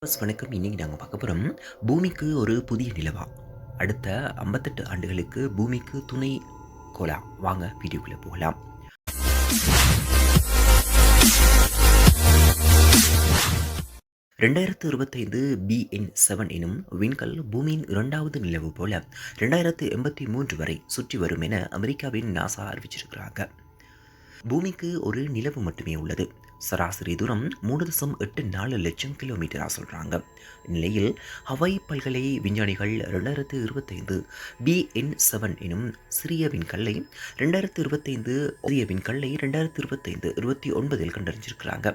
வணக்கம். இன்னைக்கு நாங்க பார்க்க போறோம். பூமிக்கு ஒரு புதிய நிலவா? அடுத்த 58 ஆண்டுகளுக்கு பூமிக்கு துணை கோளா? வாங்க வீடியோக்குள்ள போகலாம். 2025 BN7 எனும் விண்கல் பூமியின் இரண்டாவது நிலவு போல 2083 வரை சுற்றி வரும் என அமெரிக்காவின் நாசா அறிவிச்சிருக்கிறாங்க. பூமிக்கு ஒரு நிலவு மட்டுமே உள்ளது. சராசரி தூரம் 3.84 லட்சம் கிலோமீட்டரா சொல்றாங்க. இந்நிலையில் ஹவாய் பல்கலை விஞ்ஞானிகள் 2025 BN7 எனும் சிறிய விண்கல்லை 2029 கண்டறிஞ்சிருக்கிறாங்க.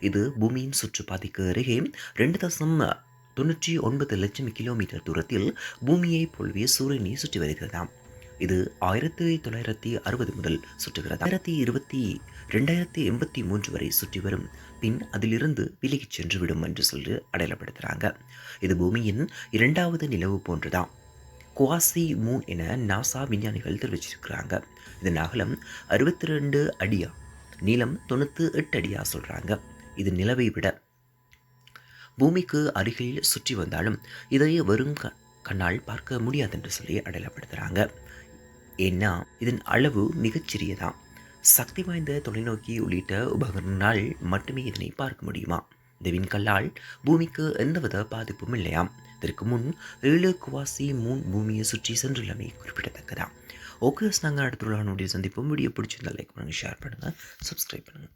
இது பூமியின் சுற்றுப்பாதைக்கு அருகே 2.99 லட்சம் கிலோமீட்டர் தூரத்தில் பூமியை போலவே சூரியனை சுற்றி வருகிறதாம். இது 1960 முதல் சுற்றுகிறது. 2083 வரை சுற்றி வரும். பின் அதிலிருந்து விலகிச் சென்று விடும் என்று சொல்லி அடையாளப்படுத்துகிறாங்க. இது பூமியின் இரண்டாவது நிலவு போன்றுதான் குவாசி மூன் என நாசா விஞ்ஞானிகள் தெரிவிச்சிருக்கிறாங்க. இதன் அகலம் 62 அடியா, நீளம் 98 அடியா சொல்றாங்க. இது நிலவை விட பூமிக்கு அருகில் சுற்றி வந்தாலும் இதை வரும் கண்ணால் பார்க்க முடியாது என்று சொல்லி அடையாளப்படுத்துகிறாங்க. ஏன்னா இதன் அளவு மிகச்சிறியதான். சக்தி வாய்ந்த தொலைநோக்கி உள்ளிட்ட உபகரணங்களால் மட்டுமே இதனை பார்க்க முடியுமா? இந்த விண்கல்லால் பூமிக்கு எந்தவித பாதிப்பும் இல்லையாம். இதற்கு முன் 7 குவாசி மூன் பூமியை சுற்றி சென்றுள்ளமை குறிப்பிடத்தக்கதா. ஓகே, நாங்கள் அடுத்த சந்திப்போம். வீடியோ பிடிச்சிருந்தா லைக் பண்ணுங்கள், ஷேர் பண்ணுங்கள், சப்ஸ்கிரைப் பண்ணுங்கள்.